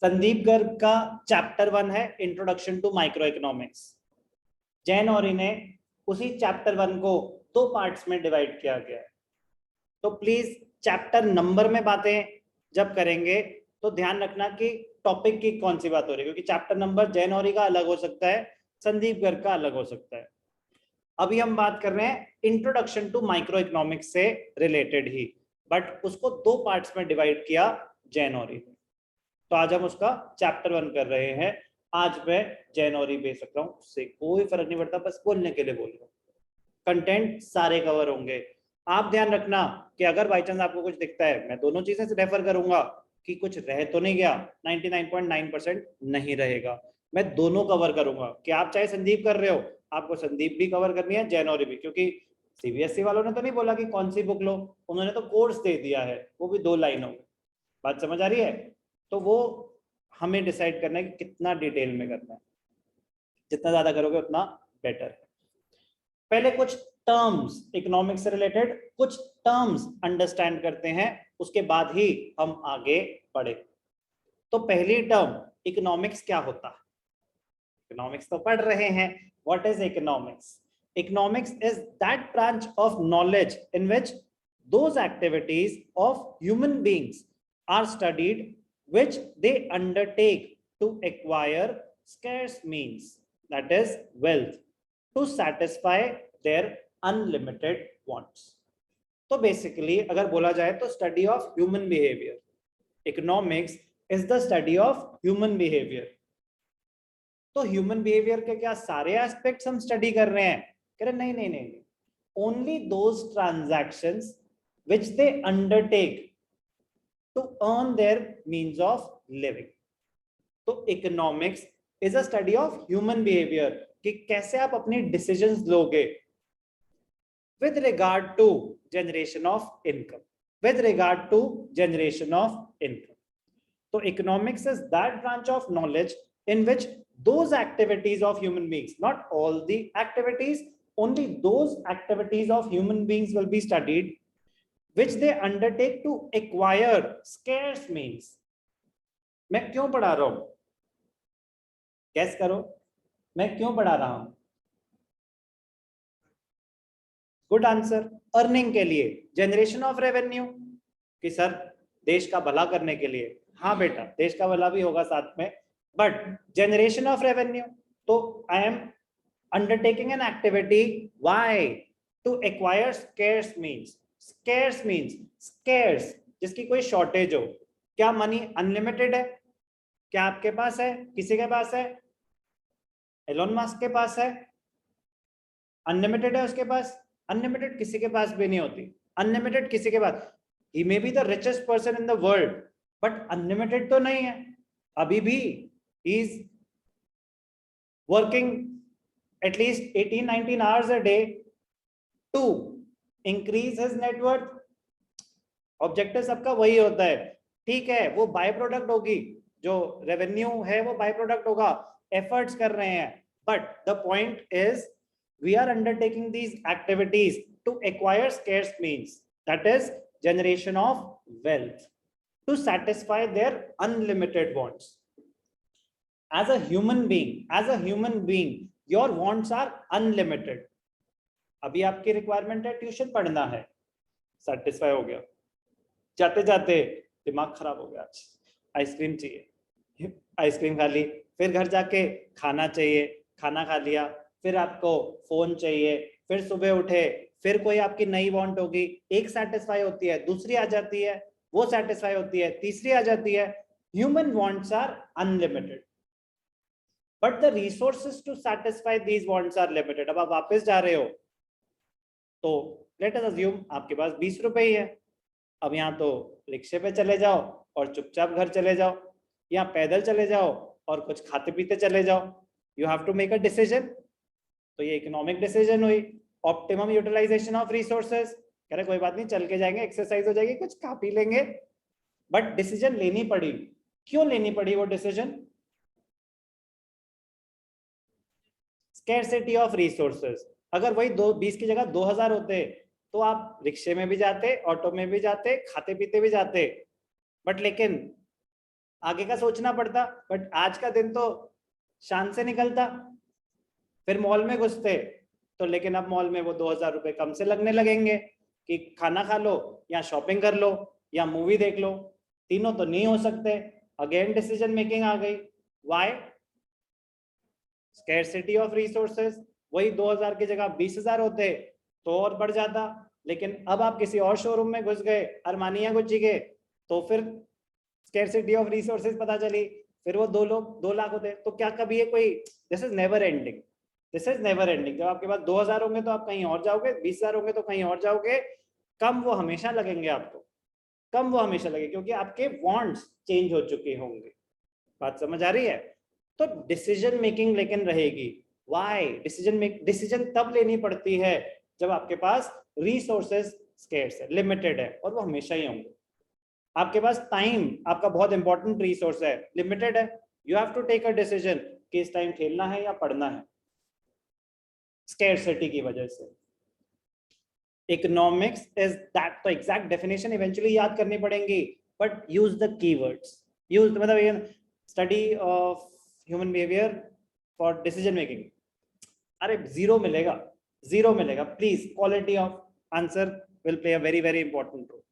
संदीप गर्ग का चैप्टर 1 है introduction to micro economics. Jain और इन्हें उसी चैप्टर 1 को 2 पार्ट्स में डिवाइड किया गया है। तो प्लीज चैप्टर नंबर में बातें जब करेंगे तो ध्यान रखना कि टॉपिक की कौन सी बात हो रही है, क्योंकि चैप्टर नंबर जैन और का अलग हो सकता है, संदीप गर्ग का अलग हो सकता है। अभी हम बात कर रहे हैं इंट्रोडक्शन टू माइक्रो इकोनॉमिक्स से रिलेटेड ही, बट उसको 2 पार्ट्स में डिवाइड किया जैन और ने। तो आज हम उसका चैप्टर 1 कर रहे हैं। आज मैं जैन और भेज सकता हूँ, उससे कोई फर्क नहीं पड़ता, बस बोलने के लिए बोल रहा हूँ। कंटेंट सारे कवर होंगे। आप ध्यान रखना कि अगर बाई चांस आपको कुछ दिखता है, मैं दोनों चीजें से रेफर करूंगा कि कुछ रह तो नहीं गया, 99.9% नहीं रहेगा। मैं दोनों कवर करूंगा कि आप चाहे संदीप कर रहे हो, आपको संदीप भी कवर करनी है, जैन और भी, क्योंकि सीबीएसई वालों ने तो नहीं बोला कि कौन सी बुक लो, उन्होंने तो कोर्स दे दिया है, वो भी 2 लाइनों में। बात समझ आ रही है? तो वो हमें डिसाइड करना है कि कितना डिटेल में करना है। जितना ज्यादा करोगे उतना बेटर है। पहले कुछ टर्म्स इकोनॉमिक्स से रिलेटेड, कुछ टर्म्स अंडरस्टैंड करते हैं, उसके बाद ही हम आगे बढ़े। तो पहली टर्म, इकोनॉमिक्स क्या होता है? इकोनॉमिक्स तो पढ़ रहे हैं। What is economics? Economics is that branch of knowledge in which those activities of human beings are studied which they undertake to acquire scarce means, that is wealth, to satisfy their unlimited wants. तो basically अगर बोला जाए तो study of human behaviour, economics is the study of human behaviour. तो human behaviour के क्या सारे aspects हम स्टडी कर रहे हैं? कह रहे नहीं नहीं नहीं, only those transactions which they undertake to earn their means of living. तो economics is a study of human behaviour, कि कैसे आप अपनी डिसीजंस लोगे with regard to generation of income, with regard to generation of income. तो economics is that branch of knowledge in which those activities of human beings, not all the activities, only those activities of human beings will be studied which they undertake to acquire scarce means. मैं क्यों पढ़ा रहा हूं? Gas करो, मैं क्यों पढ़ा रहा हूं? गुड आंसर, अर्निंग के लिए, जनरेशन ऑफ रेवेन्यू, कि सर देश का भला करने के लिए। हाँ बेटा, देश का भला भी होगा साथ में, बट जनरेशन ऑफ रेवेन्यू। तो I am undertaking an activity, why? To acquire scarce means. Scarce means scarce, जिसकी कोई शॉर्टेज हो। क्या मनी अनलिमिटेड है? क्या आपके पास है? किसी के पास है? एलोन मस्क के पास है? अनलिमिटेड है उसके पास? अनलिमिटेड किसी के पास भी नहीं होती। अनलिमिटेड किसी के पास, he may be the richest person in the world, but unlimited तो नहीं है। अभी भी he is working at least 18-19 hours a day to increase his net worth. Objective सबका वही होता है, ठीक है? वो बाय प्रोडक्ट होगी, जो रेवेन्यू है वो बाय प्रोडक्ट होगा, एफर्ट्स कर रहे हैं, but the point is we are undertaking these activities to acquire scarce means, that is generation of wealth, to satisfy their unlimited wants. As a human being your wants are unlimited. अभी आपकी requirement है tuition पढ़ना है, satisfy हो गया, जाते जाते दिमाग खराब हो गया, आइसक्रीम चाहिए, आइसक्रीम खा ली, फिर घर जाके खाना चाहिए, खाना खा लिया, फिर आपको फोन चाहिए, फिर सुबह उठे, फिर कोई आपकी नई वांट होगी, एक सेटिस्फाई होती है, दूसरी आ जाती है, वो सेटिस्फाई होती है, तीसरी आ जाती है। Human wants are unlimited, but the resources to satisfy these wants are limited. अब आप वापस जा रहे हो तो लेट अस अज्यूम आपके पास 20 रुपए ही है। अब यहाँ तो रिक्शे पे चले जाओ और चुपचाप घर चले जाओ, या पैदल चले जाओ और कुछ खाते पीते चले जाओ। You have to make a decision. तो ये इकोनॉमिक डिसीजन हुई, ऑप्टिमम यूटिलाइजेशन ऑफ रिसोर्सेज। कह रहे कोई बात नहीं, चल के जाएंगे, एक्सरसाइज हो जाएगी, कुछ खा पी लेंगे, बट डिसीजन लेनी पड़ी। क्यों लेनी पड़ी वो डिसीजन? Scarcity of resources. अगर वही 20 की जगह 2000 होते तो आप रिक्शे में भी जाते, ऑटो में भी जाते, खाते पीते भी जाते, बट लेकिन आगे का सोचना पड़ता, बट आज का दिन तो शान से निकलता। फिर मॉल में घुसते तो, लेकिन अब मॉल में वो 2000 रुपए कम से लगने लगेंगे कि खाना खा लो या शॉपिंग कर लो या मूवी देख लो, तीनों तो नहीं हो सकते। अगेन डिसीजन मेकिंग आ गई। व्हाई? Scarcity of resources. वही 2000 की जगह 20,000 होते तो और बढ़ जाता, लेकिन अब आप किसी और शोरूम में घुस गए, अरमानी या गुच्ची के, तो फिर स्कैरसिटी ऑफ रिसोर्सेज पता चली, फिर वो 2 लाख होते। तो क्या कभी ये कोई, this is never ending, this is never ending. जब आपके पास 2000 होंगे तो आप कहीं और जाओगे, 20,000 होंगे तो कहीं और जाओगे, कम वो हमेशा लगेंगे आपको, कम वो हमेशा लगे, क्योंकि आपके वांट्स चेंज हो चुके होंगे। बात समझ आ रही है? तो डिसीजन मेकिंग लेकिन रहेगी। व्हाई? डिसीजन तब लेनी पड़ती है जब आपके पास रिसोर्सेज स्केर्स है, लिमिटेड है, और वो हमेशा ही होंगे। आपके पास टाइम, आपका बहुत इंपॉर्टेंट रिसोर्स है, लिमिटेड है, you have to take a decision कि इस टाइम खेलना है या पढ़ना है, स्केर्सिटी की वजह से। इकोनॉमिक्स इज दैट, तो एग्जैक्ट डेफिनेशन इवेंचुअली याद करनी पड़ेंगी, but use the keywords. Use मतलब ये study of human behaviour for decision making. अरे जीरो मिलेगा, जीरो मिलेगा, please. Quality of answer will play a very very important role.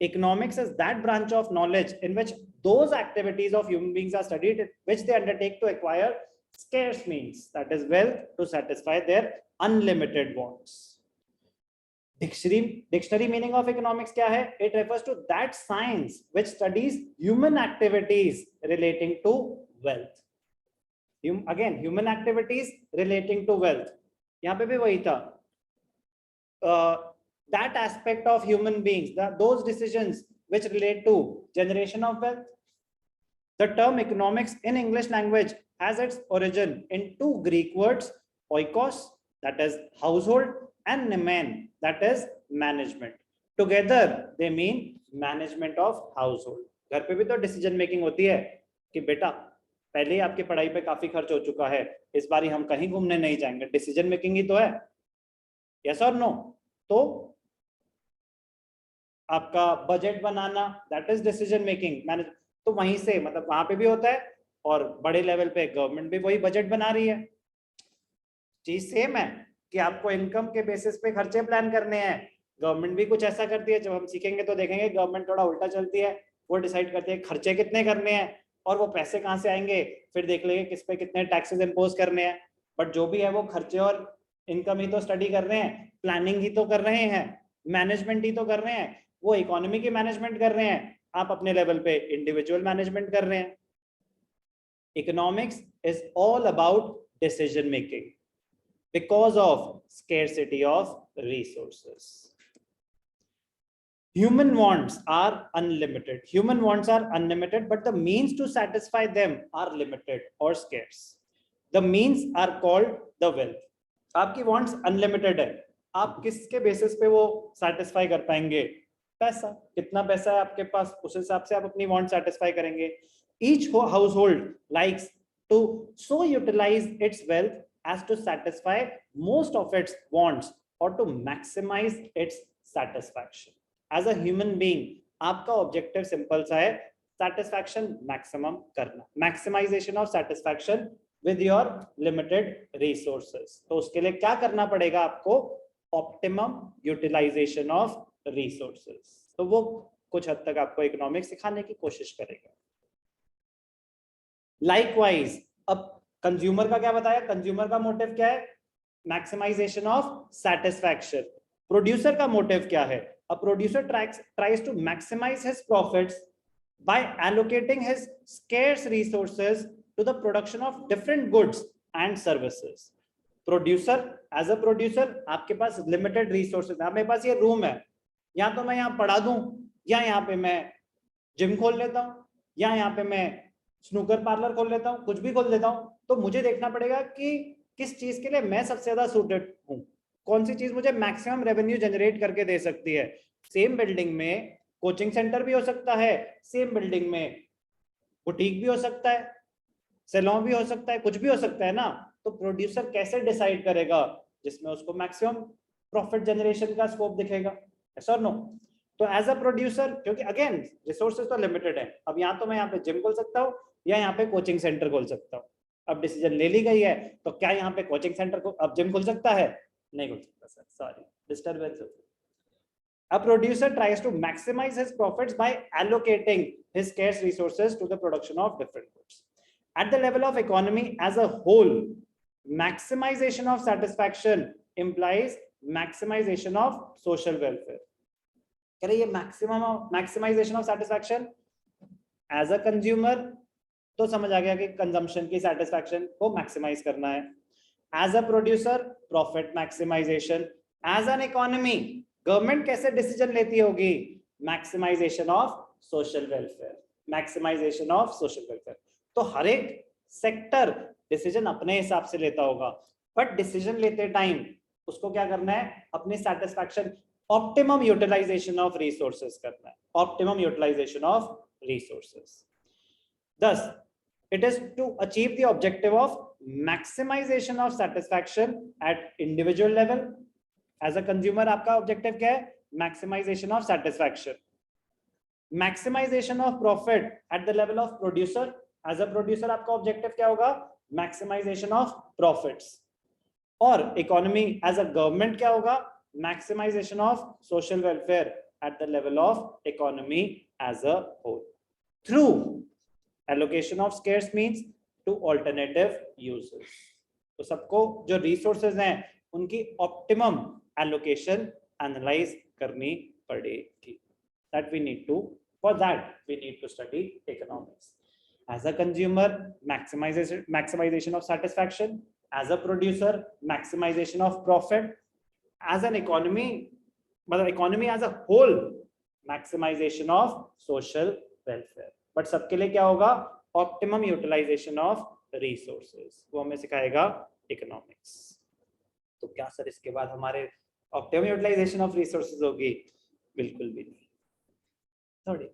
Economics is that branch of knowledge in which those activities of human beings are studied which they undertake to acquire scarce means, that is wealth, to satisfy their unlimited wants. Dictionary meaning of economics क्या है? It refers to that science which studies human activities relating to wealth. Again, human activities relating to wealth. यहाँ पे भी वही था, that aspect of human beings, those decisions which relate to generation of wealth. The term economics in English language has its origin in two Greek words, oikos, that is household, and nemen, that is management. Together they mean management of household. घर पे भी तो decision making होती है कि बेटा पहले ही आपकी पढ़ाई पे काफी खर्च हो चुका है, इस बार हम कहीं घूमने नहीं जाएंगे, डिसीजन मेकिंग ही तो है, यस और नो? तो आपका budget banana, that is decision making, manage. तो वहीं से मतलब वहां पे भी होता है, और बड़े लेवल पे गवर्नमेंट भी वही बजट बना रही है। चीज सेम है कि आपको इनकम के बेसिस पे खर्चे प्लान करने हैं, गवर्नमेंट भी कुछ ऐसा करती है। जब हम सीखेंगे तो देखेंगे गवर्नमेंट थोड़ा उल्टा चलती है, वो डिसाइड करती है खर्चे कितने करने हैं और वो पैसे कहाँ से आएंगे, फिर देख लेंगे किस पे कितने टैक्सेस इम्पोज करने हैं। बट जो भी है वो खर्चे और इनकम ही तो स्टडी कर रहे हैं, प्लानिंग ही तो कर रहे हैं, मैनेजमेंट ही तो कर रहे हैं। वो इकोनॉमी की मैनेजमेंट कर रहे हैं, आप अपने लेवल पे इंडिविजुअल मैनेजमेंट कर रहे हैं। Economics is all about decision making because of scarcity of resources. Human wants are unlimited. Human wants are unlimited, but the means to satisfy them are limited or scarce. The means are called the wealth. आपकी wants unlimited है, आप किसके basis पे वो satisfy कर पाएंगे? पैसा, कितना पैसा है आपके पास, उस हिसाब से आप अपनी want satisfy करेंगे। Each household likes to so utilize its wealth as to satisfy most of its wants or to maximize its satisfaction. As a human being, आपका ऑब्जेक्टिव सिंपल सा है, satisfaction maximum करना, maximization of satisfaction with your limited resources. तो उसके लिए क्या करना पड़ेगा आपको? Optimum utilization of resources. तो वो कुछ हद तक आपको इकोनॉमिक्स सिखाने की कोशिश करेगा। Likewise, अब कंज्यूमर का क्या बताया? कंज्यूमर का मोटिव क्या है? Maximisation of satisfaction. प्रोड्यूसर का मोटिव क्या है? A producer tries to maximise his profits by allocating his scarce resources to the production of different goods and services. Producer, as a producer आपके पास limited resources है। मेरे पास ये room है, या तो मैं यहाँ पढ़ा दूं, या यहाँ पे मैं जिम खोल लेता हूँ, या यहाँ पे मैं स्नूकर पार्लर खोल लेता हूँ, कुछ भी खोल लेता हूँ। तो मुझे देखना पड़ेगा कि किस चीज के लिए मैं सबसे ज्यादा सूटेड हूँ, कौन सी चीज मुझे मैक्सिमम रेवेन्यू जनरेट करके दे सकती है। सेम बिल्डिंग में कोचिंग सेंटर भी हो सकता है, सेम बिल्डिंग में बुटीक भी हो सकता है, सैलून भी हो सकता है, कुछ भी हो सकता है ना। तो प्रोड्यूसर कैसे डिसाइड करेगा? जिसमें उसको मैक्सिमम प्रॉफिट जनरेशन का स्कोप दिखेगा, यस और नो? तो एज अ प्रोड्यूसर, क्योंकि अगेन रिसोर्सेज तो लिमिटेड है, अब यहाँ तो मैं यहाँ पे जिम खोल सकता हूँ या यहाँ पे कोचिंग सेंटर खोल सकता हूँ। अब डिसीजन ले ली गई है, तो क्या यहाँ पे कोचिंग सेंटर को अब जिम खोल सकता है? नहीं खोल सकता sir, sorry, disturbance. A producer tries to maximize his profits by allocating his scarce resources to the production of different goods. At the level of economy as a whole, maximization of satisfaction implies maximization of social welfare. कह रहे ये maximization of satisfaction as a consumer, तो समझ आ गया कि consumption की satisfaction को maximize करना है. As a producer, profit maximization. As an economy, government कैसे डिसीजन लेती होगी? Maximisation of social welfare, maximisation of social welfare. तो हर एक सेक्टर डिसीजन अपने हिसाब से लेता होगा, बट डिसीजन लेते टाइम उसको क्या करना है? अपनी satisfaction, optimum utilisation of resources करना है, optimum utilisation of resources. Thus, it is to achieve the objective of maximization of satisfaction at individual level. As a consumer, आपका objective क्या है? Maximization of satisfaction. Maximization of profit at the level of producer. As a producer, आपका objective क्या होगा? Maximization of profits. और economy as a government क्या होगा? Maximization of social welfare at the level of economy as a whole. Through allocation of scarce means to alternative uses. तो सबको जो resources हैं उनकी optimum allocation analyze करनी पड़ेगी. That we need to, for that we need to study economics. As a consumer, maximization of satisfaction. As a producer, maximization of profit. As an economy, मतलब economy as a whole, maximization of social welfare. But सबके लिए क्या होगा? Optimum utilisation of resources, वो हमें सिखाएगा economics. तो क्या सर इसके बाद हमारे ऑप्टिमम यूटिलाइजेशन ऑफ रिसोर्सेज होगी? बिल्कुल भी नहीं. थोड़ी